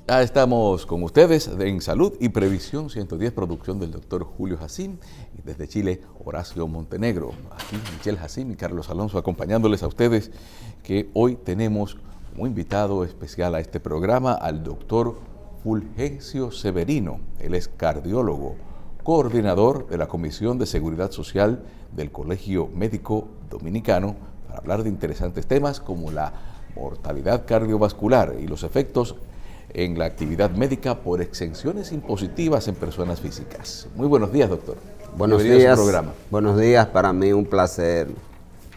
Ya estamos con ustedes en Salud y Previsión 110, producción del doctor Julio Jacín, y desde Chile, Horacio Montenegro. Aquí Michelle Jacín y Carlos Alonso acompañándoles a ustedes, que hoy tenemos como invitado especial a este programa al doctor Fulgencio Severino. Él es cardiólogo, coordinador de la Comisión de Seguridad Social del Colegio Médico Dominicano, para hablar de interesantes temas como la mortalidad cardiovascular y los efectos en la actividad médica por exenciones impositivas en personas físicas. Muy buenos días, doctor. Buenos días. A su programa. Buenos días, para mí un placer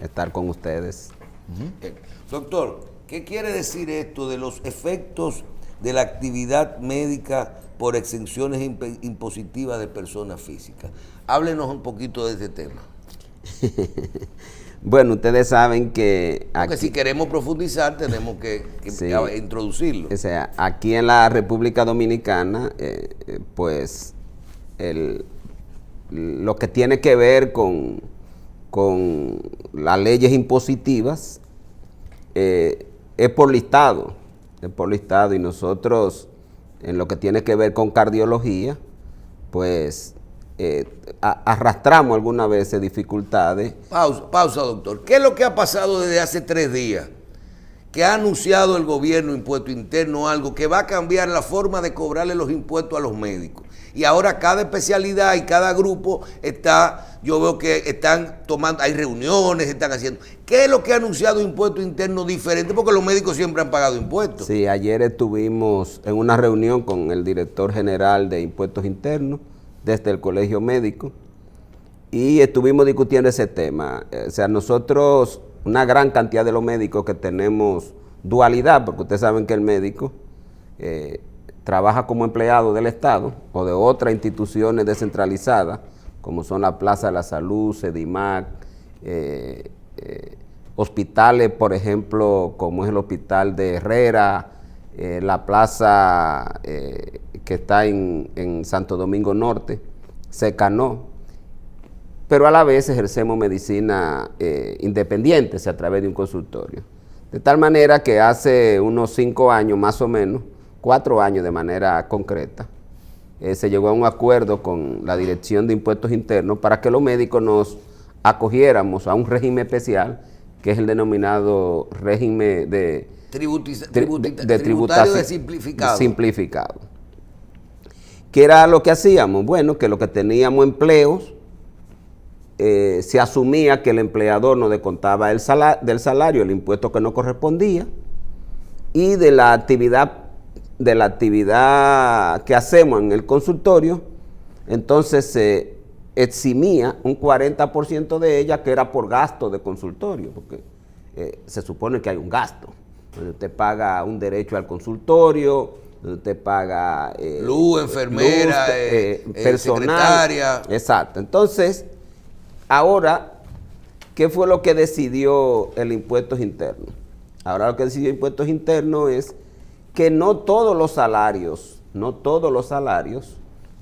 estar con ustedes. Doctor, ¿qué quiere decir esto de los efectos de la actividad médica por exenciones impositivas de personas físicas? Háblenos un poquito de este tema. Bueno, ustedes saben que porque si queremos profundizar tenemos que sí, introducirlo. O sea, aquí en la República Dominicana, pues lo que tiene que ver con las leyes impositivas es por listado, y nosotros en lo que tiene que ver con cardiología, pues arrastramos algunas veces dificultades. Pausa, doctor. ¿Qué es lo que ha pasado desde hace 3 días? Que ha anunciado el gobierno, Impuesto Interno, algo que va a cambiar la forma de cobrarle los impuestos a los médicos. Y ahora cada especialidad y cada grupo yo veo que están tomando, hay reuniones, están haciendo. ¿Qué es lo que ha anunciado Impuesto Interno diferente? Porque los médicos siempre han pagado impuestos. Sí, ayer estuvimos en una reunión con el director general de Impuestos Internos desde el Colegio Médico, y estuvimos discutiendo ese tema. O sea, nosotros, una gran cantidad de los médicos que tenemos dualidad, porque ustedes saben que el médico trabaja como empleado del Estado o de otras instituciones descentralizadas, como son la Plaza de la Salud, Sedimac, hospitales, por ejemplo, como es el Hospital de Herrera, la plaza que está en Santo Domingo Norte, Secanó, pero a la vez ejercemos medicina independiente, o sea, a través de un consultorio. De tal manera que hace unos 5 años más o menos, 4 años de manera concreta, se llegó a un acuerdo con la Dirección de Impuestos Internos para que los médicos nos acogiéramos a un régimen especial, que es el denominado régimen de tributario simplificado. ¿Qué era lo que hacíamos? Bueno, que lo que teníamos empleos, se asumía que el empleador nos descontaba del salario el impuesto que no correspondía, y de la actividad que hacemos en el consultorio, entonces se eximía un 40% de ella, que era por gasto de consultorio, porque se supone que hay un gasto, donde usted paga un derecho al consultorio, donde usted paga luz, enfermera, personal, secretaria. Exacto. Entonces, ahora, ¿qué fue lo que decidió el Impuestos Internos? Ahora lo que decidió Impuestos Internos es que no todos los salarios,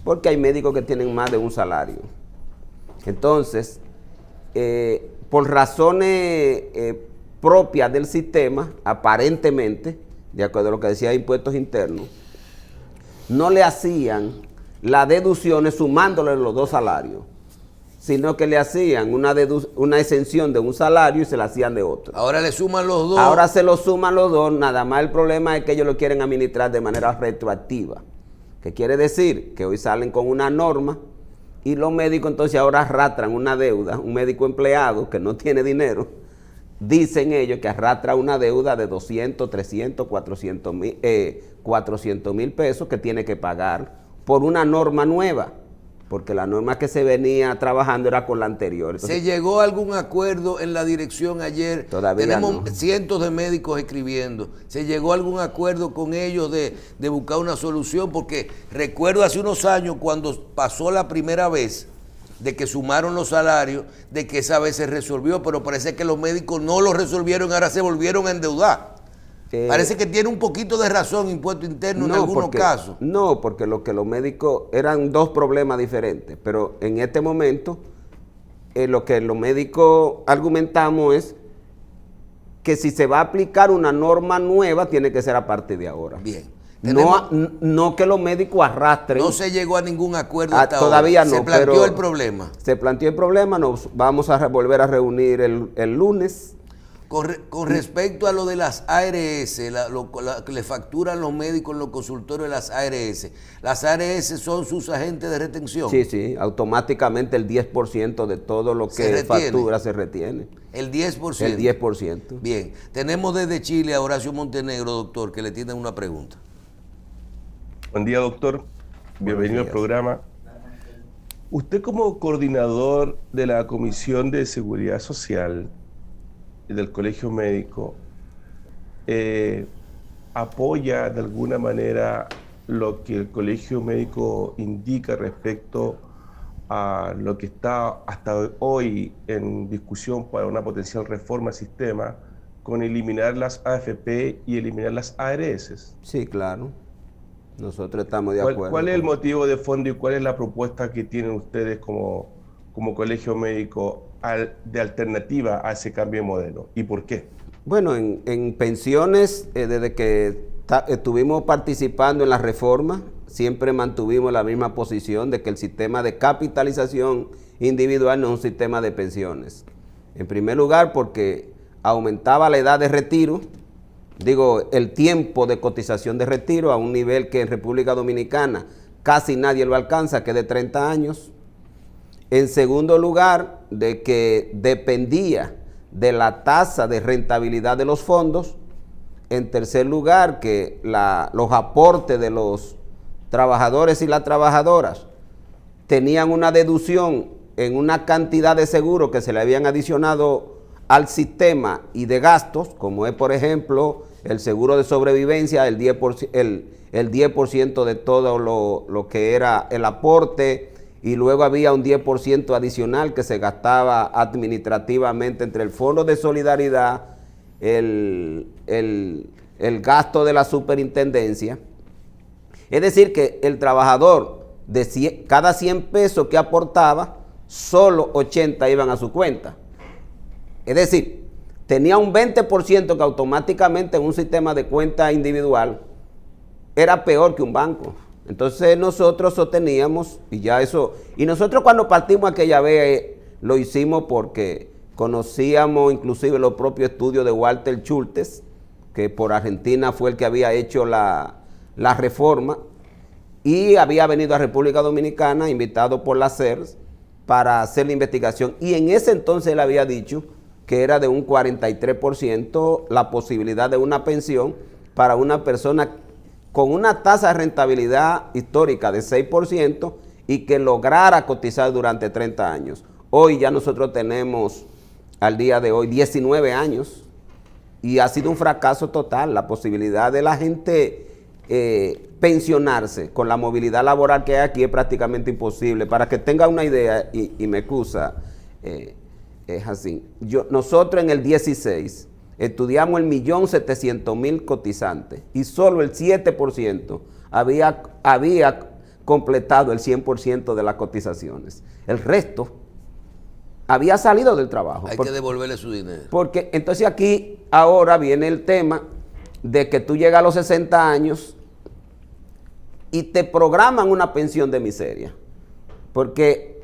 porque hay médicos que tienen más de un salario. Entonces, por razones propias del sistema, aparentemente, de acuerdo a lo que decía Impuestos Internos, no le hacían las deducciones sumándole los 2 salarios, sino que le hacían una exención de un salario y se la hacían de otro. Ahora le suman los 2. Ahora se lo suman los 2, nada más el problema es que ellos lo quieren administrar de manera retroactiva. ¿Qué quiere decir? Que hoy salen con una norma y los médicos entonces ahora arrastran una deuda, un médico empleado que no tiene dinero, dicen ellos que arrastra una deuda de 200, 300, 400 mil pesos que tiene que pagar por una norma nueva, porque la norma que se venía trabajando era con la anterior. Entonces, ¿se llegó a algún acuerdo en la dirección ayer? Todavía tenemos no. Cientos de médicos escribiendo. ¿Se llegó a algún acuerdo con ellos de buscar una solución? Porque recuerdo hace unos años cuando pasó la primera vez de que sumaron los salarios, de que esa vez se resolvió, pero parece que los médicos no lo resolvieron, ahora se volvieron a endeudar. Parece que tiene un poquito de razón Impuesto Interno en algunos casos. No, porque lo que los médicos eran 2 problemas diferentes, pero en este momento lo que los médicos argumentamos es que si se va a aplicar una norma nueva, tiene que ser a partir de ahora. Bien. No que los médicos arrastren. No se llegó a ningún acuerdo hasta todavía ahora. no. Se planteó el problema. Se planteó el problema, nos vamos a volver a reunir el lunes. Con respecto a lo de las ARS, lo que le facturan los médicos en los consultorios de las ARS son sus agentes de retención. Sí, automáticamente el 10% de todo lo que factura se retiene. ¿El 10%? El 10%. Bien, tenemos desde Chile a Horacio Montenegro, doctor, que le tienen una pregunta. Buen día, doctor. Bienvenido al programa. Usted como coordinador de la Comisión de Seguridad Social del Colegio Médico, ¿apoya de alguna manera lo que el Colegio Médico indica respecto a lo que está hasta hoy en discusión para una potencial reforma al sistema con eliminar las AFP y eliminar las ARS? Sí, claro. Nosotros estamos de acuerdo. ¿Cuál es el motivo de fondo y cuál es la propuesta que tienen ustedes como Colegio Médico de alternativa a ese cambio de modelo? ¿Y por qué? Bueno, en pensiones, desde que estuvimos participando en la reforma, siempre mantuvimos la misma posición de que el sistema de capitalización individual no es un sistema de pensiones. En primer lugar, porque aumentaba la edad de retiro, el tiempo de cotización de retiro a un nivel que en República Dominicana casi nadie lo alcanza, que es de 30 años. En segundo lugar, de que dependía de la tasa de rentabilidad de los fondos. En tercer lugar, que los aportes de los trabajadores y las trabajadoras tenían una deducción en una cantidad de seguros que se le habían adicionado al sistema y de gastos, como es, por ejemplo, el seguro de sobrevivencia, el 10% de todo lo que era el aporte, y luego había un 10% adicional que se gastaba administrativamente entre el Fondo de Solidaridad, el gasto de la superintendencia. Es decir, que el trabajador, cada 100 pesos que aportaba, solo 80 iban a su cuenta. Es decir, tenía un 20% que automáticamente en un sistema de cuenta individual era peor que un banco. Entonces nosotros sosteníamos, y nosotros cuando partimos aquella vez lo hicimos porque conocíamos inclusive los propios estudios de Walter Schultes, que por Argentina fue el que había hecho la reforma, y había venido a República Dominicana invitado por la CERS para hacer la investigación, y en ese entonces él había dicho que era de un 43% la posibilidad de una pensión para una persona con una tasa de rentabilidad histórica de 6% y que lograra cotizar durante 30 años. Hoy ya nosotros tenemos, al día de hoy, 19 años y ha sido un fracaso total. La posibilidad de la gente pensionarse con la movilidad laboral que hay aquí es prácticamente imposible. Para que tenga una idea, y me excusa, es así. Nosotros en el 16 estudiamos 1.700.000 cotizantes y solo el 7% había completado el 100% de las cotizaciones. El resto había salido del trabajo. Hay que devolverle su dinero. Porque entonces aquí ahora viene el tema de que tú llegas a los 60 años y te programan una pensión de miseria. Porque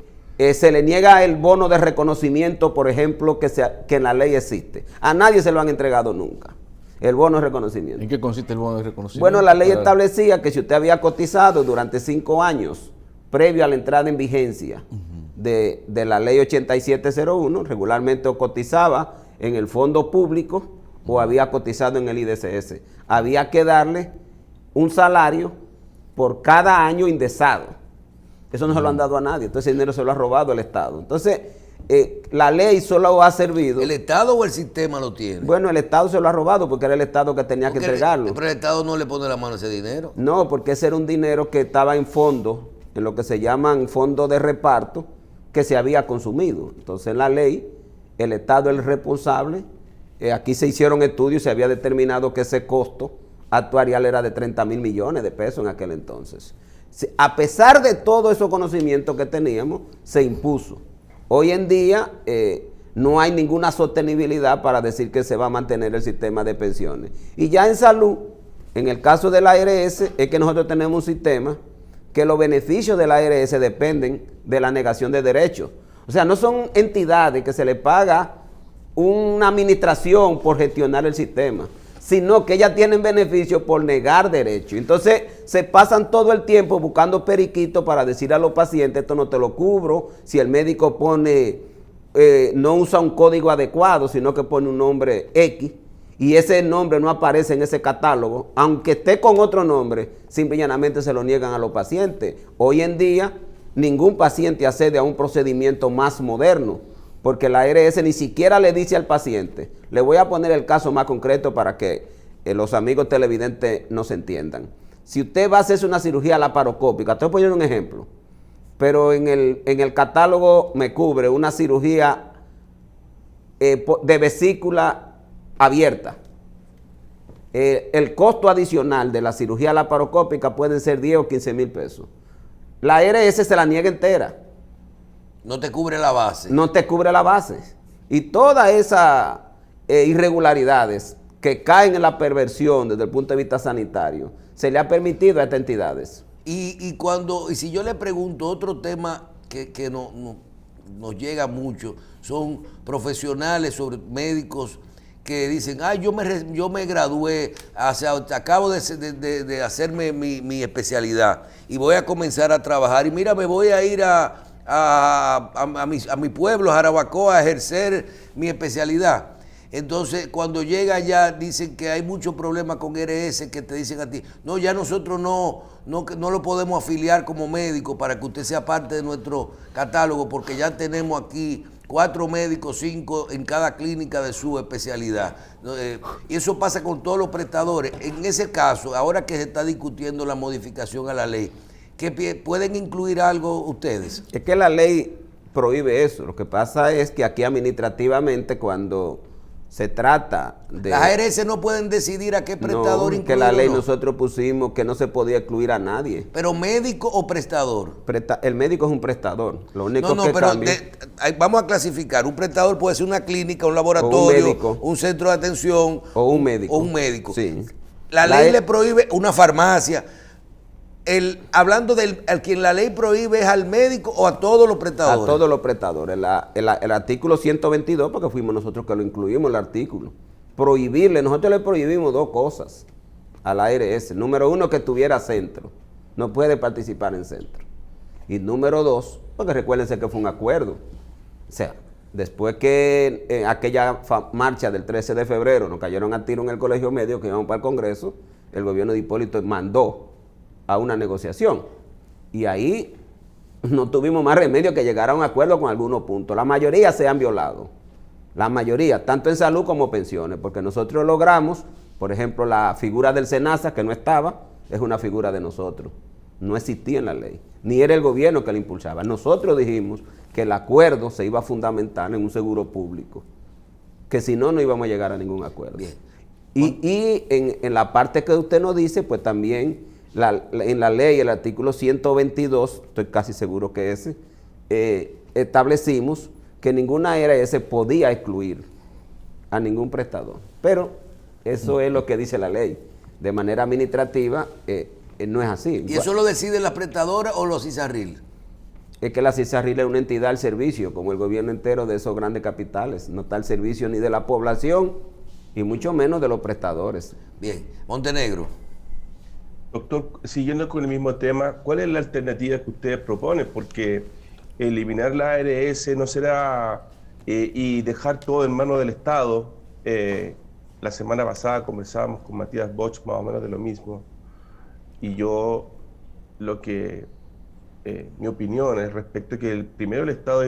se le niega el bono de reconocimiento, por ejemplo, que en la ley existe. A nadie se lo han entregado nunca, el bono de reconocimiento. ¿En qué consiste el bono de reconocimiento? Bueno, la ley establecía que si usted había cotizado durante 5 años, previo a la entrada en vigencia de la ley 8701, regularmente o cotizaba en el fondo público o había cotizado en el IDCS. Había que darle un salario por cada año indexado. Eso no se lo han dado a nadie, entonces el dinero se lo ha robado el Estado. Entonces, la ley solo ha servido... ¿El Estado o el sistema lo tiene? Bueno, el Estado se lo ha robado porque era el Estado que tenía que entregarlo. Pero el Estado no le pone la mano a ese dinero. No, porque ese era un dinero que estaba en fondos, en lo que se llaman fondos de reparto, que se había consumido. Entonces, en la ley, el Estado es el responsable. Aquí se hicieron estudios y se había determinado que ese costo actuarial era de 30.000 millones de pesos en aquel entonces. A pesar de todos esos conocimientos que teníamos, se impuso. Hoy en día no hay ninguna sostenibilidad para decir que se va a mantener el sistema de pensiones. Y ya en salud, En el caso de la ARS es que nosotros tenemos un sistema que los beneficios de la ARS dependen de la negación de derechos. O sea, no son entidades que se les paga una administración por gestionar el sistema, sino que ellas tienen beneficios por negar derechos. Entonces se pasan todo el tiempo buscando periquitos para decir a los pacientes, esto no te lo cubro, si el médico pone, no usa un código adecuado, sino que pone un nombre X, y ese nombre no aparece en ese catálogo, aunque esté con otro nombre, simple y llanamente se lo niegan a los pacientes. Hoy en día, ningún paciente accede a un procedimiento más moderno, porque la ARS ni siquiera le dice al paciente. Le voy a poner el caso más concreto para que los amigos televidentes nos entiendan. Si usted va a hacerse una cirugía laparoscópica, te voy a poner un ejemplo, pero en el catálogo me cubre una cirugía de vesícula abierta. El costo adicional de la cirugía laparoscópica pueden ser 10 o 15 mil pesos. La ARS se la niega entera. No te cubre la base. No te cubre la base. Y todas esas irregularidades que caen en la perversión desde el punto de vista sanitario, se le ha permitido a estas entidades. Y si yo le pregunto otro tema que nos llega mucho, son profesionales, sobre médicos que dicen, yo me gradué, acabo de hacerme mi especialidad y voy a comenzar a trabajar y mira, me voy a ir a mi pueblo, Jarabacoa, a ejercer mi especialidad. Entonces, cuando llega allá, dicen que hay muchos problemas con RS, que te dicen a ti, no, ya nosotros no lo podemos afiliar como médico para que usted sea parte de nuestro catálogo, porque ya tenemos aquí 4 médicos, 5 en cada clínica de su especialidad. Y eso pasa con todos los prestadores. En ese caso, ahora que se está discutiendo la modificación a la ley, ¿que pueden incluir algo ustedes? Es que la ley prohíbe eso. Lo que pasa es que aquí administrativamente, cuando se trata de... Las ARS no pueden decidir a qué prestador incluir. Que la ley nosotros pusimos que no se podía excluir a nadie. ¿Pero médico o prestador? El médico es un prestador. Lo único que pero cambia... vamos a clasificar. Un prestador puede ser una clínica, un laboratorio, un centro de atención. O un médico. O un médico. Sí. La ley le prohíbe una farmacia. Hablando al quien la ley prohíbe, ¿es al médico o a todos los prestadores? A todos los prestadores. El artículo 122, porque fuimos nosotros que lo incluimos, el artículo. Prohibirle, nosotros le prohibimos 2 cosas a la ARS. Número 1, que tuviera centro. No puede participar en centro. Y número 2, porque recuérdense que fue un acuerdo. O sea, después que en aquella marcha del 13 de febrero nos cayeron a tiro en el colegio medio que íbamos para el Congreso, el gobierno de Hipólito mandó a una negociación. Y ahí no tuvimos más remedio que llegar a un acuerdo con algunos puntos. La mayoría se han violado. La mayoría, tanto en salud como pensiones, porque nosotros logramos, por ejemplo, la figura del SENASA, que no estaba, es una figura de nosotros. No existía en la ley. Ni era el gobierno que la impulsaba. Nosotros dijimos que el acuerdo se iba a fundamentar en un seguro público, que si no, no íbamos a llegar a ningún acuerdo. Bien. Y en la parte que usted nos dice, pues también en la ley, el artículo 122, estoy casi seguro que ese, establecimos que ninguna ARS podía excluir a ningún prestador. Pero eso es lo que dice la ley. De manera administrativa, no es así. ¿Y eso lo deciden las prestadoras o los CISARRIL? Es que la CISARRIL es una entidad al servicio, como el gobierno entero de esos grandes capitales. No está al servicio ni de la población y mucho menos de los prestadores. Bien. Montenegro. Doctor, siguiendo con el mismo tema, ¿cuál es la alternativa que ustedes proponen? Porque eliminar la ARS no será y dejar todo en manos del Estado. La semana pasada conversábamos con Matías Bosch más o menos de lo mismo. Y yo, mi opinión es respecto a que primero el Estado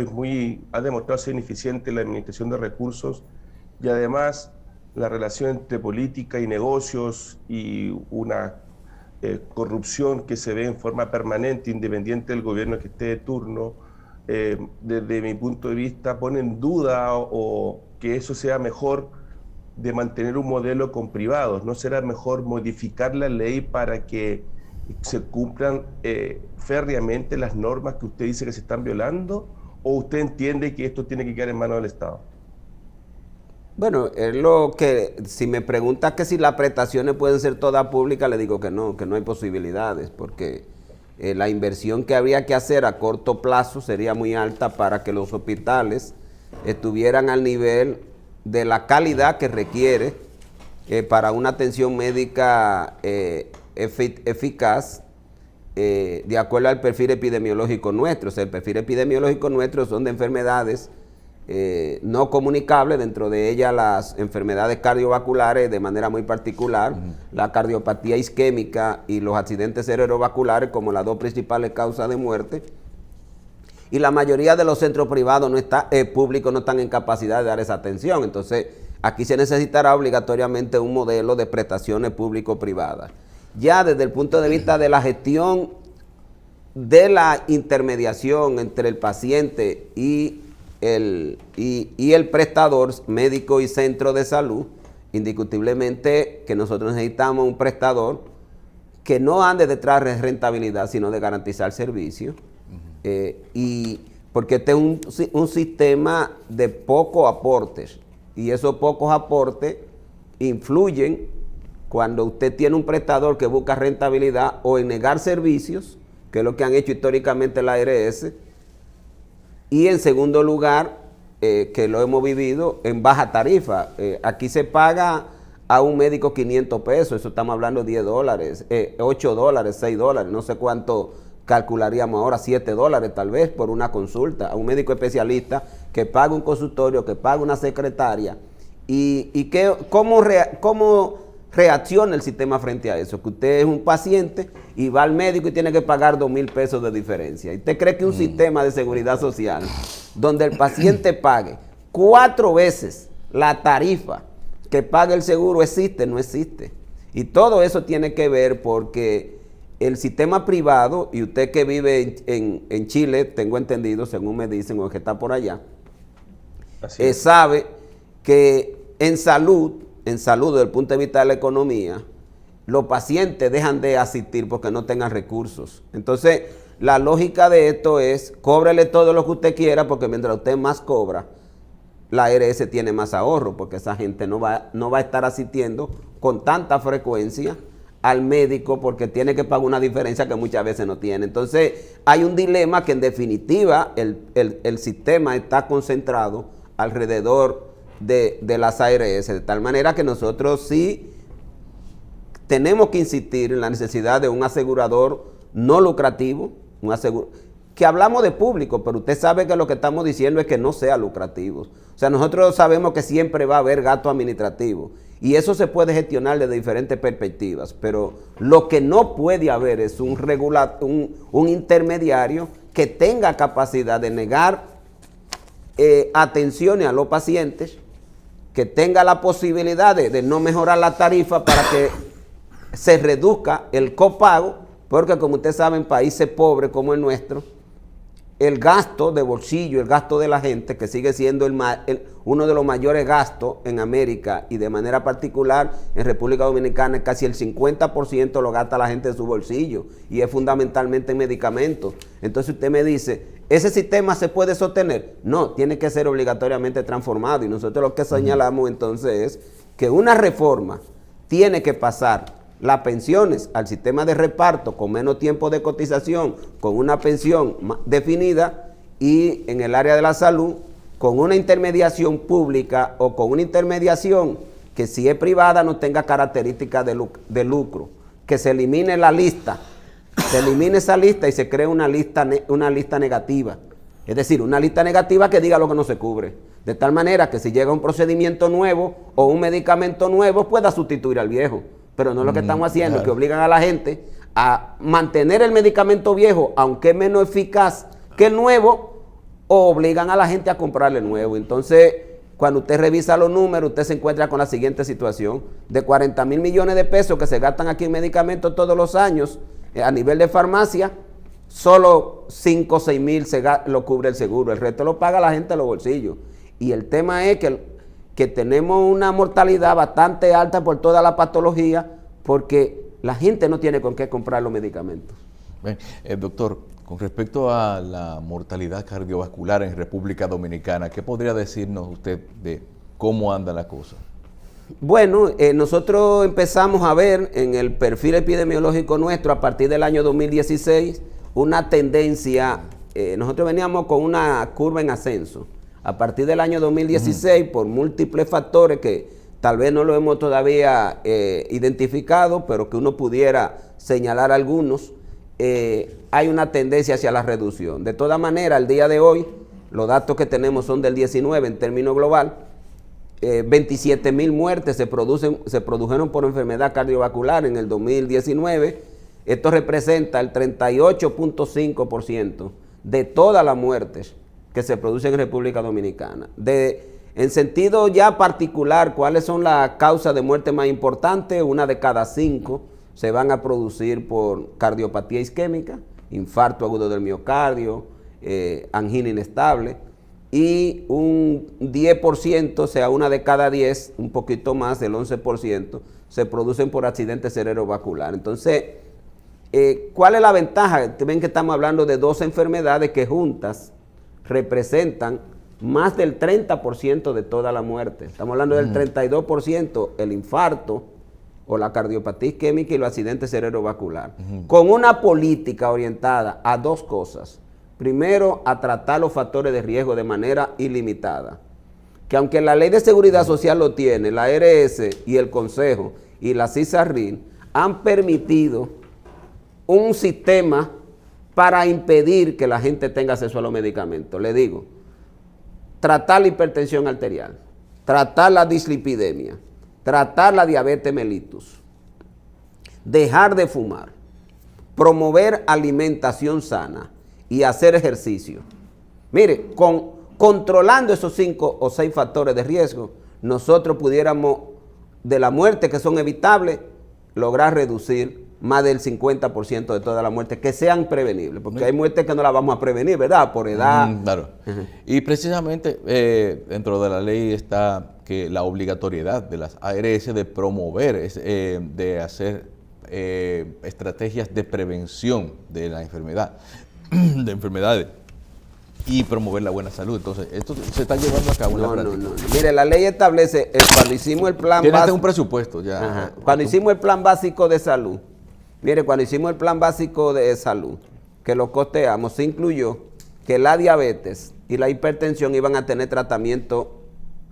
ha demostrado ser ineficiente en la administración de recursos y además la relación entre política y negocios y una corrupción que se ve en forma permanente, independiente del gobierno que esté de turno, desde mi punto de vista pone en duda o que eso sea mejor de mantener un modelo con privados. ¿No será mejor modificar la ley para que se cumplan férreamente las normas que usted dice que se están violando? ¿O usted entiende que esto tiene que quedar en manos del Estado? Bueno, es lo que, si me preguntas que si las prestaciones pueden ser todas públicas, le digo que no hay posibilidades, porque la inversión que habría que hacer a corto plazo sería muy alta para que los hospitales estuvieran al nivel de la calidad que requiere para una atención médica eficaz, de acuerdo al perfil epidemiológico nuestro. O sea, el perfil epidemiológico nuestro son de enfermedades no comunicables, dentro de ellas las enfermedades cardiovasculares de manera muy particular, la cardiopatía isquémica y los accidentes cerebrovasculares como las dos principales causas de muerte. Y la mayoría de los centros privados públicos no están en capacidad de dar esa atención. Entonces, aquí se necesitará obligatoriamente un modelo de prestaciones público-privadas. Ya desde el punto de vista de la gestión de la intermediación entre el paciente y el prestador médico y centro de salud, indiscutiblemente que nosotros necesitamos un prestador que no ande detrás de rentabilidad, sino de garantizar servicio. Y porque este es un sistema de pocos aportes, y esos pocos aportes influyen cuando usted tiene un prestador que busca rentabilidad o en negar servicios, que es lo que han hecho históricamente la ARS, y en segundo lugar, que lo hemos vivido, en baja tarifa. Aquí se paga a un médico 500 pesos, eso estamos hablando de $10, $8, $6, no sé cuánto calcularíamos ahora, $7 tal vez por una consulta, a un médico especialista que paga un consultorio, que paga una secretaria. ¿Y cómo reacciona el sistema frente a eso? Que usted es un paciente y va al médico y tiene que pagar $2,000 pesos de diferencia. ¿Y usted cree que un sistema de seguridad social donde el paciente pague 4 veces la tarifa que paga el seguro existe? No existe. Y todo eso tiene que ver porque el sistema privado, y usted que vive en Chile, tengo entendido, según me dicen, o que está por allá, sabe que en salud, desde el punto de vista de la economía, los pacientes dejan de asistir porque no tengan recursos. Entonces, la lógica de esto es, cóbrele todo lo que usted quiera, porque mientras usted más cobra, la ARS tiene más ahorro, porque esa gente no va a estar asistiendo con tanta frecuencia al médico porque tiene que pagar una diferencia que muchas veces no tiene. Entonces, hay un dilema que en definitiva el sistema está concentrado alrededor de las ARS, de tal manera que nosotros sí tenemos que insistir en la necesidad de un asegurador no lucrativo, que hablamos de público, pero usted sabe que lo que estamos diciendo es que no sea lucrativo. O sea, nosotros sabemos que siempre va a haber gasto administrativo y eso se puede gestionar desde diferentes perspectivas, pero lo que no puede haber es un intermediario que tenga capacidad de negar atenciones a los pacientes, que tenga la posibilidad de no mejorar la tarifa para que se reduzca el copago, porque como usted sabe, en países pobres como el nuestro, el gasto de bolsillo, el gasto de la gente, que sigue siendo uno de los mayores gastos en América y de manera particular en República Dominicana, casi el 50% lo gasta la gente de su bolsillo y es fundamentalmente en medicamentos. Entonces usted me dice, ¿ese sistema se puede sostener? No, tiene que ser obligatoriamente transformado, y nosotros lo que señalamos entonces es que una reforma tiene que pasar las pensiones al sistema de reparto con menos tiempo de cotización, con una pensión definida, y en el área de la salud con una intermediación pública o con una intermediación que, si es privada, no tenga características de lucro, que se elimine la lista, se elimine esa lista y se cree una lista negativa, es decir, una lista negativa que diga lo que no se cubre, de tal manera que si llega un procedimiento nuevo o un medicamento nuevo pueda sustituir al viejo. Pero no es lo que estamos haciendo, que obligan a la gente a mantener el medicamento viejo, aunque es menos eficaz que el nuevo, o obligan a la gente a comprarle nuevo. Entonces, cuando usted revisa los números, usted se encuentra con la siguiente situación: de 40,000 millones de pesos que se gastan aquí en medicamentos todos los años, a nivel de farmacia, solo 5 o 6 mil lo cubre el seguro, el resto lo paga la gente de los bolsillos. Y el tema es que tenemos una mortalidad bastante alta por toda la patología, porque la gente no tiene con qué comprar los medicamentos. Bien, doctor, con respecto a la mortalidad cardiovascular en República Dominicana, ¿qué podría decirnos usted de ¿Cómo anda la cosa? Bueno, nosotros empezamos a ver en el perfil epidemiológico nuestro a partir del año 2016 una tendencia, nosotros veníamos con una curva en ascenso. A partir del año 2016, por múltiples factores que tal vez no lo hemos todavía identificado, pero que uno pudiera señalar algunos, hay una tendencia hacia la reducción. De todas maneras, al día de hoy, los datos que tenemos son del 19 en términos global. 27,000 muertes se produjeron por enfermedad cardiovascular en el 2019. Esto representa el 38.5% de todas las muertes que se producen en República Dominicana. En sentido ya particular, ¿cuáles son las causas de muerte más importantes? Una de cada 5 se van a producir por cardiopatía isquémica, infarto agudo del miocardio, angina inestable, y un 10%, o sea, una de cada 10, un poquito más del 11%, se producen por accidente cerebrovascular. Entonces, ¿cuál es la ventaja? Ven que estamos hablando de 2 enfermedades que juntas representan más del 30% de toda la muerte. Estamos hablando del 32%, el infarto o la cardiopatía isquémica y los accidentes cerebrovasculares. Con una política orientada a 2 cosas. Primero, a tratar los factores de riesgo de manera ilimitada. Que aunque la Ley de Seguridad Social lo tiene, la ARS y el Consejo y la CISARRIL han permitido un sistema para impedir que la gente tenga acceso a los medicamentos. Le digo, tratar la hipertensión arterial, tratar la dislipidemia, tratar la diabetes mellitus, dejar de fumar, promover alimentación sana y hacer ejercicio. Mire, controlando esos 5 o 6 factores de riesgo, nosotros pudiéramos, de la muerte que son evitables, lograr reducir más del 50% de todas las muertes que sean prevenibles, porque hay muertes que no las vamos a prevenir, ¿verdad? Por edad. Claro. Y precisamente dentro de la ley está que la obligatoriedad de las ARS de promover, de hacer estrategias de prevención de la enfermedad, de enfermedades, y promover la buena salud. Entonces, esto se está llevando a cabo en la práctica. No. Mire, la ley establece, cuando hicimos el plan Tiene básico, un presupuesto ya. cuando hicimos el plan básico de salud, mire, cuando hicimos el plan básico de salud, que lo costeamos, se incluyó que la diabetes y la hipertensión iban a tener tratamiento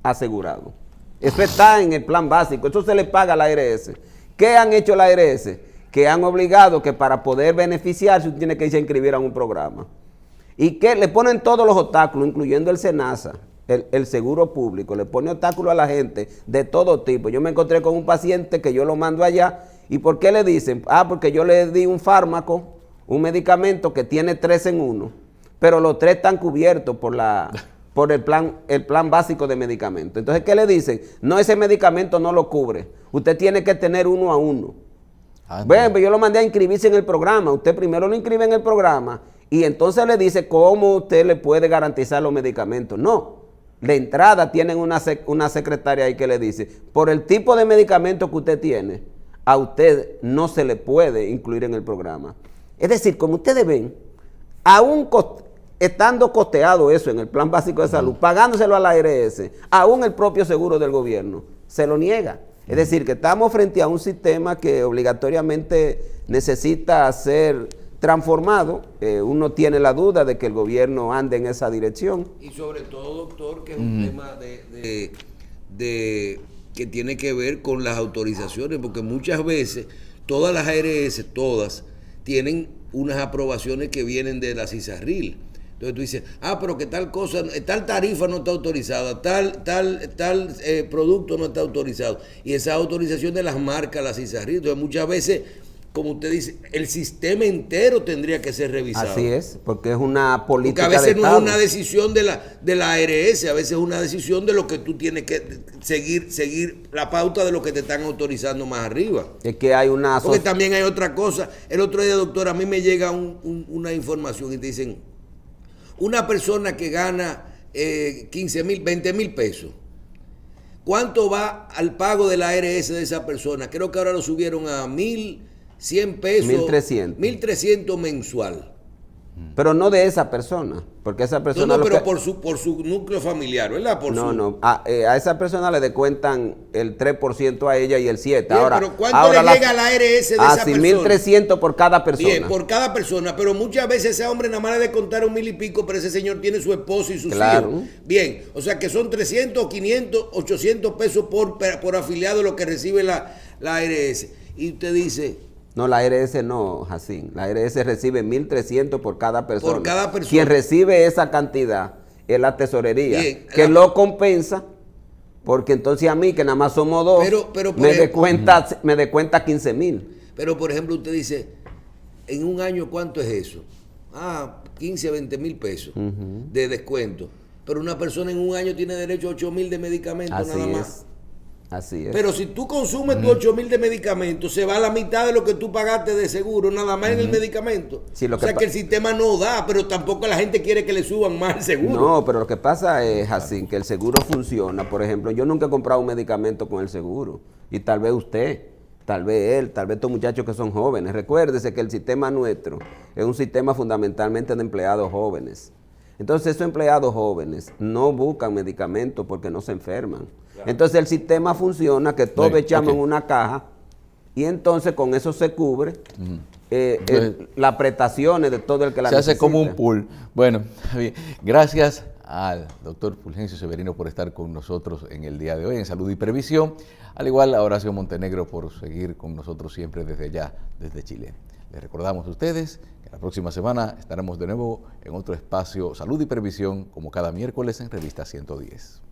asegurado. Eso está en el plan básico, eso se le paga a la ARS. ¿Qué han hecho la ARS? Que han obligado que para poder beneficiarse usted tiene que irse a inscribir a un programa. Y que le ponen todos los obstáculos, incluyendo el SENASA, el seguro público, le pone obstáculos a la gente de todo tipo. Yo me encontré con un paciente que yo lo mando allá, ¿y por qué le dicen? Porque yo le di un fármaco, un medicamento que tiene 3 en 1, pero los 3 están cubiertos por el plan básico de medicamentos. Entonces, ¿qué le dicen? No, ese medicamento no lo cubre. Usted tiene que tener 1 a 1. Bueno, yo lo mandé a inscribirse en el programa. Usted primero lo inscribe en el programa y entonces le dice cómo usted le puede garantizar los medicamentos. No, de entrada tienen una secretaria ahí que le dice, por el tipo de medicamento que usted tiene, a usted no se le puede incluir en el programa. Es decir, como ustedes ven, aún estando costeado eso en el plan básico de salud, pagándoselo a la ARS, aún el propio seguro del gobierno se lo niega. Es decir, que estamos frente a un sistema que obligatoriamente necesita ser transformado. Uno tiene la duda de que el gobierno ande en esa dirección. Y sobre todo, doctor, que es un tema que tiene que ver con las autorizaciones, porque muchas veces todas las ARS, todas, tienen unas aprobaciones que vienen de la CISARRIL. Entonces tú dices, pero que tal cosa, tal tarifa no está autorizada, tal producto no está autorizado. Y esas autorizaciones las marca la CISARRIL. Entonces muchas veces, como usted dice, el sistema entero tendría que ser revisado. Así es, porque es una política porque a veces de no Estado. es una decisión de la ARS, a veces es una decisión de lo que tú tienes que seguir la pauta de lo que te están autorizando más arriba. Es que hay una... Porque también hay otra cosa. El otro día, doctor, a mí me llega una información y te dicen, una persona que gana 15,000, 20,000 pesos, ¿cuánto va al pago de la ARS de esa persona? Creo que ahora lo subieron a 1,100 pesos. 1,300. 1,300 mensual. Pero no de esa persona, porque esa persona... No, lo pero que- por su núcleo familiar, ¿verdad? no, a esa persona le descuentan el 3% a ella y el 7%. Bien, Ahora, pero ¿cuánto le llega al ARS de esa sí, persona? 1.300 por cada persona. Bien, por cada persona, pero muchas veces ese hombre nada más le descontaron 1.000 y pico, pero ese señor tiene su esposo y sus Claro. hijos. Bien, o sea que son 300, 500, 800 pesos por afiliado lo que recibe la ARS. Y usted dice, No, la ARS no, Jacín. La ARS recibe 1.300 por cada persona. Por cada persona. Quien recibe esa cantidad es la tesorería, Bien, que lo compensa, porque entonces a mí, que nada más somos dos, Pero por me ejemplo- descuenta 15,000. pero por ejemplo usted dice, en un año ¿cuánto es eso? 15 a 20 mil pesos de descuento. Pero una persona en un año tiene derecho a 8.000 de medicamentos Así nada más. es. Así es. Pero si tú consumes tus 8.000 de medicamentos, se va a la mitad de lo que tú pagaste de seguro, nada más en el medicamento. Sí, lo o que sea pa- que el sistema no da, pero tampoco la gente quiere que le suban más el seguro. No, pero lo que pasa es así, que el seguro funciona. Por ejemplo, yo nunca he comprado un medicamento con el seguro. Y tal vez usted, tal vez él, tal vez estos muchachos que son jóvenes. Recuérdese que el sistema nuestro es un sistema fundamentalmente de empleados jóvenes. Entonces esos empleados jóvenes no buscan medicamentos porque no se enferman. Entonces el sistema funciona que todos Bien, echamos ok. en una caja y entonces con eso se cubre Entonces, las prestaciones de todo el que la se hace necesita. como un pool. Bueno, bien. Gracias al doctor Fulgencio Severino por estar con nosotros en el día de hoy en Salud y Previsión, al igual a Horacio Montenegro por seguir con nosotros siempre desde allá, desde Chile. Les recordamos a ustedes que la próxima semana estaremos de nuevo en otro espacio Salud y Previsión, como cada miércoles en Revista 110.